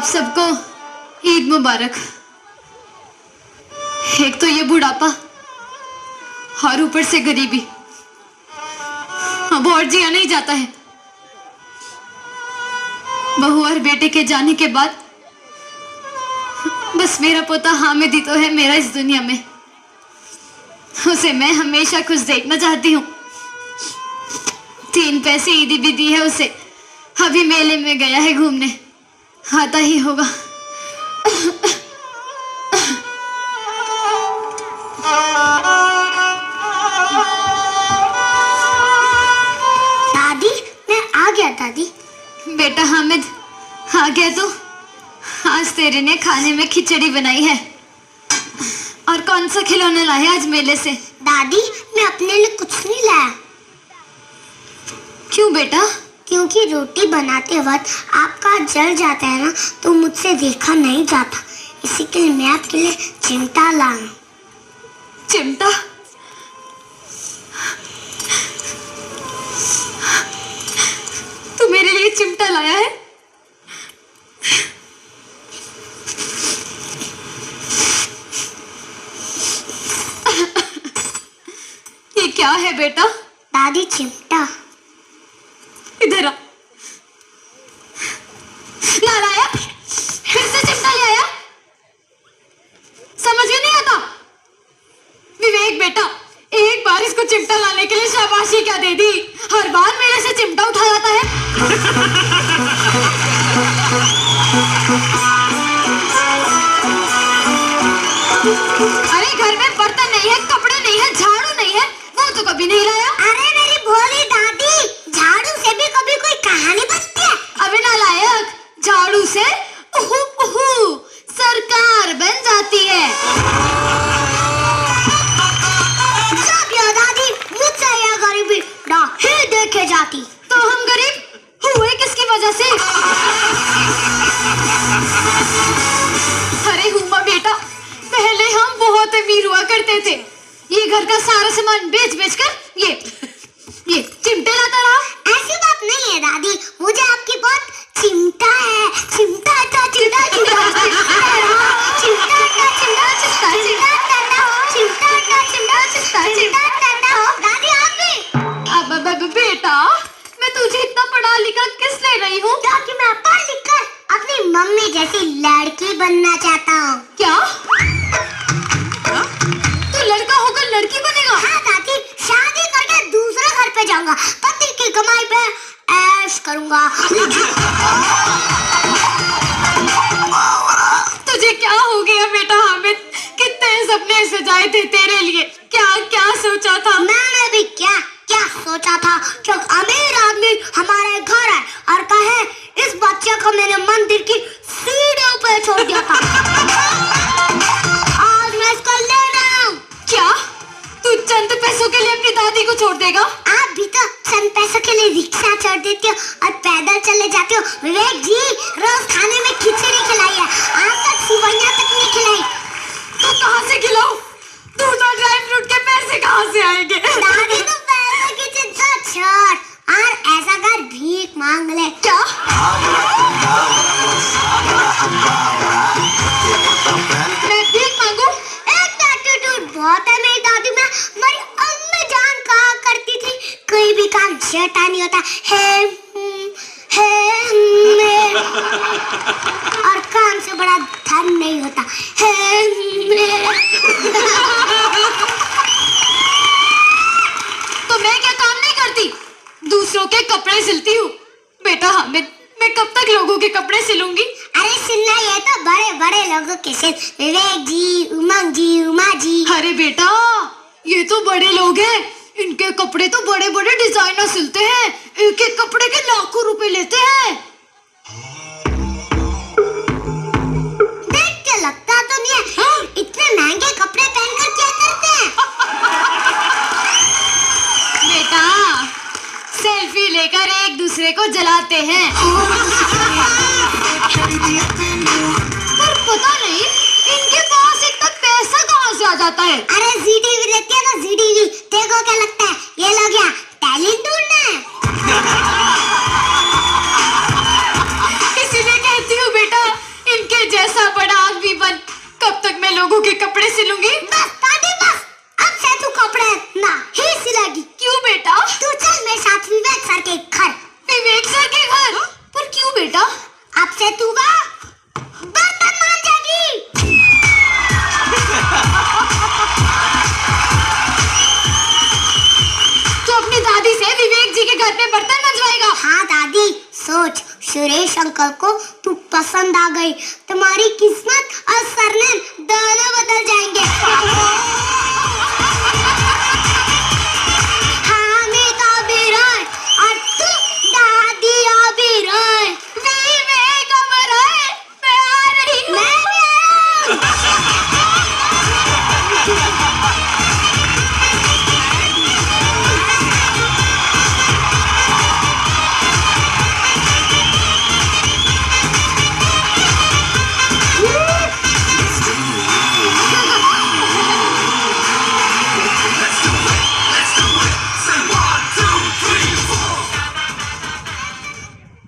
सबको ईद मुबारक। एक तो ये बुढ़ापा और ऊपर से गरीबी, अब और जिया नहीं जाता है। बहू और बेटे के जाने के बाद बस मेरा पोता हामिद ही तो है मेरा इस दुनिया में। उसे मैं हमेशा खुश देखना चाहती हूँ। 3 पैसे ईदी भी दी है उसे, अभी मेले में गया है घूमने, आता ही होगा। दादी मैं आ गया। दादी बेटा हामिद आ गया तो आज तेरे ने खाने में खिचड़ी बनाई है। और कौन सा खिलौना लाया आज मेले से? दादी मैं अपने लिए कुछ नहीं लाया। क्यों बेटा? क्योंकि रोटी बनाते वक्त आपका हाथ जल जाता है ना, तो मुझसे देखा नहीं जाता, इसी के लिए मैं आपके लिए चिमटा लाया। चिमटा? तू मेरे लिए चिमटा लाया है? ये क्या है बेटा? दादी चिमटा। इधर आ। ला लाया, फिर से चिमटा ले आया। समझ में नहीं आता? विवेक बेटा, एक बार इसको चिमटा लाने के लिए शाबाशी क्या दे दी, हर बार मेरे से चिमटा उठा जाता है। अरे घर में बर्तन नहीं है, कपड़े नहीं है, झाड़ू नहीं है, वो तो कभी नहीं लाया। अरे मेरी भोली दादी, झाड़ू से भी कभी कोई कहानी बनती है? अबे नालायक, झाड़ू से उहु उहु सरकार बन जाती है। जब यह दादी मुझसे यह गरीबी नहीं देखे जाती। तो हम गरीब हुए किसकी वजह से? अरे हुमा बेटा, पहले हम बहुत अमीर हुआ करते थे। ये घर का सारा सामान बेच बेच कर ये चिमटे लाता रहा। ऐसी बात नहीं है दादी, मुझे आपकी बहुत चिमटा है। चिमटा था चिमटा चिमटा चिमटा था चिमटा चिमटा चिमटा था चिमटा चिमटा चिमटा। दादी आप भी? अब बेटा, मैं तुझे इतना पढ़ा लिखा किस ले रही हूँ? ताकि मैं पढ़ लिख कर अपनी मम्मी जैसी लड़की बनना चाहता हूँ। क्या? तू लड़का होकर लड़की बनेगा? हाँ दादी, शादी करके दूसरे घर पे जाऊंगा, पति की कमाई पे ऐश करूंगा। तुझे क्या हो गया बेटा हामिद? कितने सपने सजाए थे तेरे लिए, क्या क्या सोचा था? मैंने भी क्या क्या सोचा था। जब अमीर आदमी हमारे घर आए और कहे इस बच्चे को मैंने मंदिर की सीढ़ियों पे छोड़ दिया था, आज मैं इसको लेने आया हूँ। क्या तू चंद पैसों के लिए अपनी दादी को छोड़ देगा? आप भी तो चंद पैसों के लिए रिक्शा छोड़ देती हो और पैदल चले जाते हो। विवेक जी रोज खाने में खिचड़ी खिलाई है, आज तक सिवैयां तक नहीं खिलाई। तो कहाँ से खिलाऊं? दूध और ड्राई फ्रूट के पैसे कहाँ से आएंगे? दादी तो पैसों की चिंता छोड़ और ऐसा कर भीख मांग ले। क्या? मैं भीख मांगू? एक एटीट्यूड बहुत है मेरी दादी में। हमारी अम्मी जान कहा करती थी, कोई भी काम झेठा नहीं होता है और काम से बड़ा धन नहीं होता है। तो मैं क्या काम नहीं करती? दूसरों के कपड़े सिलती हूँ। बेटा हामिद, मैं कब तक लोगों के कपड़े सिलूंगी? अरे सिलना ये तो बड़े बड़े लोगों के सिल, विवेक जी, उमंग जी, उमा जी। अरे बेटा, ये तो बड़े लोग हैं, इनके कपड़े तो बड़े बड़े डिजाइनर सिलते हैं, एक एक कपड़े के लाखों रुपए लेते हैं। देख के लगता तो नहीं है। हाँ? इतने महंगे कपड़े पहनकर क्या करते हैं? बेटा, सेल्फी लेकर एक दूसरे को जलाते हैं। पर पता नहीं इनके पास इतना पैसा कहाँ से आ जाता है। अरे जी टीवी देखती है ना, जी टीवी। देखो क्या लगता है, ये लोग यहाँ टैलेंट ढूंढना है। इसीलिए कहती हूँ बेटा, अंकल को तू पसंद आ गई। तुम्हारी किस्मत और सरनेम दोनों बदल जाएंगे।